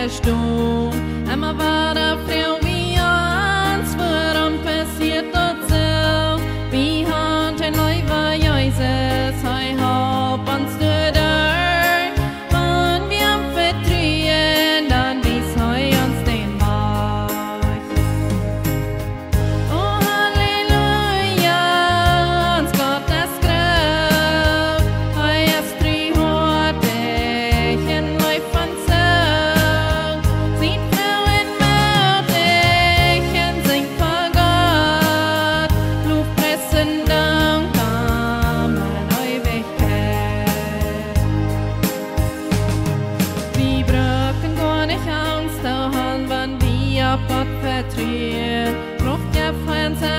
verstoor. En maar waar de vrouw wie ons, waarom passiert dat zo? Wie hat ein Leuwe Jesus, hij hab ons door der. Wann wir am vertrühen, dann wies hij ons den Weg. Oh Halleluja, ons Gott ist groß, hij ist driehortig en leuf van zo. Sieht Frauen mutig en zingt voor Gott, Lobpreisen, Dank am Ewigkeit. Wir brauchen gar nicht Angst zu haben, wenn wir auf Gott vertrauen. Braucht ja Freunde,